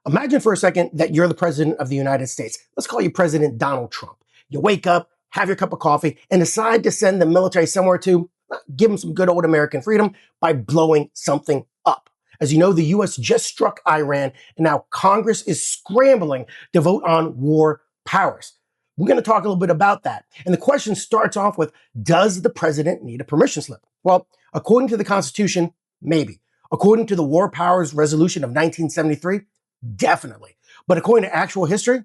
Imagine for a second that you're the president of the United States. Let's call you President Donald Trump. You wake up, have your cup of coffee, and decide to send the military somewhere to give them some good old American freedom by blowing something up. As you know, the U.S. just struck Iran, and now Congress is scrambling to vote on war powers. We're going to talk a little bit about that. And the question starts off with, does the president need a permission slip? Well, according to the Constitution, maybe. According to the War Powers Resolution of 1973, definitely. But according to actual history,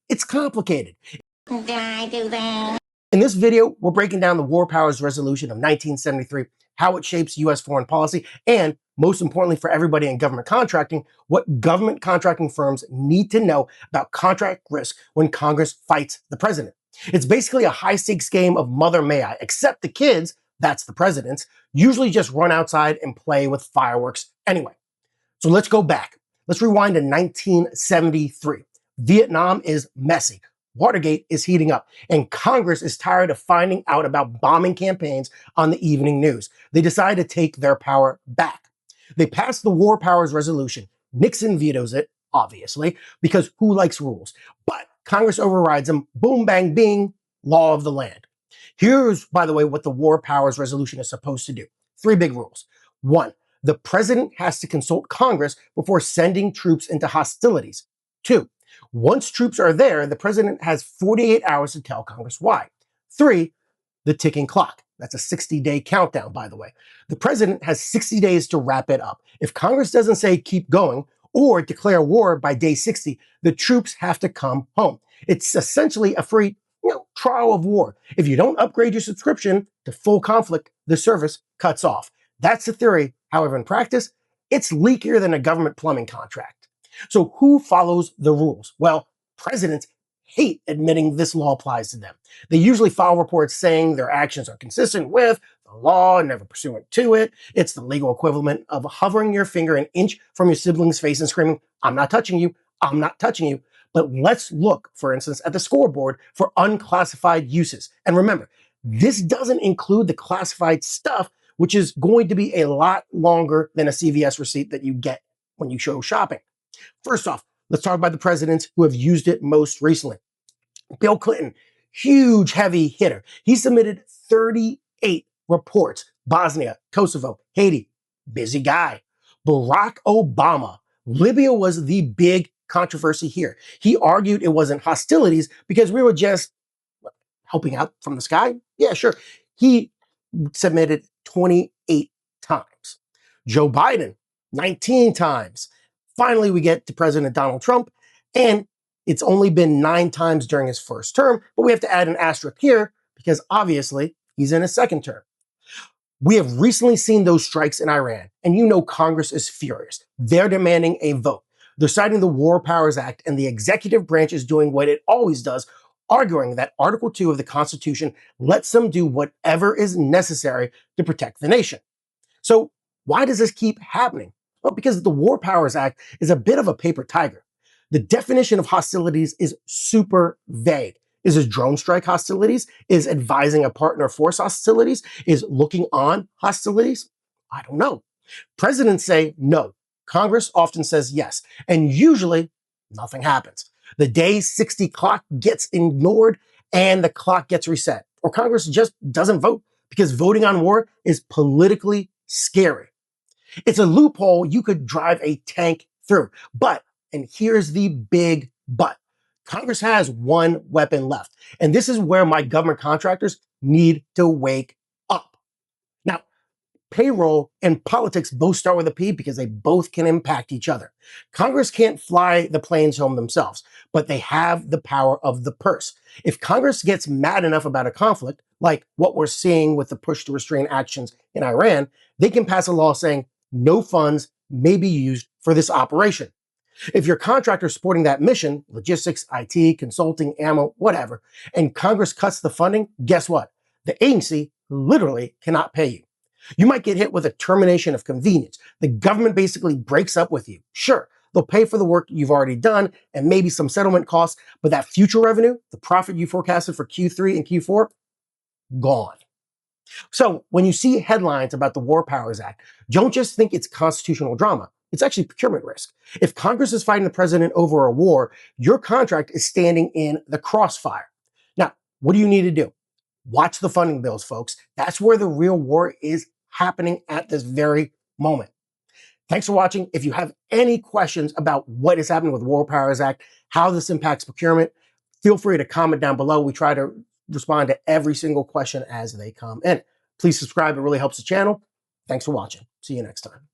it's complicated. Did I do that? In this video, we're breaking down the War Powers Resolution of 1973, how it shapes U.S. foreign policy, and most importantly for everybody in government contracting, what government contracting firms need to know about contract risk when Congress fights the president. It's basically a high-stakes game of Mother May I, except the kids, that's the presidents, usually just run outside and play with fireworks anyway. So let's go back. Let's rewind to 1973. Vietnam is messy. Watergate is heating up, and Congress is tired of finding out about bombing campaigns on the evening news. They decide to take their power back. They pass the War Powers Resolution. Nixon vetoes it, obviously, because who likes rules? But Congress overrides them. Boom, bang, bing, law of the land. Here's, by the way, what the War Powers Resolution is supposed to do. 3 big rules. 1, the president has to consult Congress before sending troops into hostilities. 2, once troops are there, the president has 48 hours to tell Congress why. 3, the ticking clock. That's a 60-day countdown, by the way. The president has 60 days to wrap it up. If Congress doesn't say keep going or declare war by day 60, the troops have to come home. It's essentially a free trial of war. If you don't upgrade your subscription to full conflict, the service cuts off. That's the theory. However, in practice, it's leakier than a government plumbing contract. So who follows the rules? Well, presidents hate admitting this law applies to them. They usually file reports saying their actions are consistent with the law and never pursuant to it. It's the legal equivalent of hovering your finger an inch from your sibling's face and screaming, "I'm not touching you, I'm not touching you." But let's look, for instance, at the scoreboard for unclassified uses. And remember, this doesn't include the classified stuff, which is going to be a lot longer than a CVS receipt that you get when you go shopping. First off, let's talk about the presidents who have used it most recently. Bill Clinton, huge heavy hitter. He submitted 38 reports. Bosnia, Kosovo, Haiti, busy guy. Barack Obama, Libya was the big controversy here. He argued it wasn't hostilities because we were just helping out from the sky. Yeah, sure. He submitted 28 times. Joe Biden, 19 times. Finally, we get to President Donald Trump, and it's only been 9 times during his first term, but we have to add an asterisk here because obviously he's in his second term. We have recently seen those strikes in Iran, and Congress is furious. They're demanding a vote. They're citing the War Powers Act, and the executive branch is doing what it always does, arguing that Article 2 of the Constitution lets them do whatever is necessary to protect the nation. So why does this keep happening? Well, because the War Powers Act is a bit of a paper tiger. The definition of hostilities is super vague. Is it drone strike hostilities? Is advising a partner force hostilities? Is looking on hostilities? I don't know. Presidents say no. Congress often says yes. And usually nothing happens. The day 60 clock gets ignored and the clock gets reset. Or Congress just doesn't vote because voting on war is politically scary. It's a loophole you could drive a tank through. But, and here's the big but, Congress has one weapon left. And this is where my government contractors need to wake up. Now, payroll and politics both start with a P because they both can impact each other. Congress can't fly the planes home themselves, but they have the power of the purse. If Congress gets mad enough about a conflict, like what we're seeing with the push to restrain actions in Iran, they can pass a law saying no funds may be used for this operation. If your contractor supporting that mission, logistics, IT, consulting, ammo, whatever, and Congress cuts the funding, guess what? The agency literally cannot pay you. You might get hit with a termination of convenience. The government basically breaks up with you. Sure, they'll pay for the work you've already done and maybe some settlement costs, but that future revenue, the profit you forecasted for Q3 and Q4, gone. So when you see headlines about the War Powers Act, don't just think it's constitutional drama. It's actually procurement risk. If Congress is fighting the president over a war, your contract is standing in the crossfire. Now, what do you need to do? Watch the funding bills, folks. That's where the real war is happening at this very moment. Thanks for watching. If you have any questions about what is happening with War Powers Act, how this impacts procurement, feel free to comment down below. We try to respond to every single question as they come in. Please subscribe. It really helps the channel. Thanks for watching. See you next time.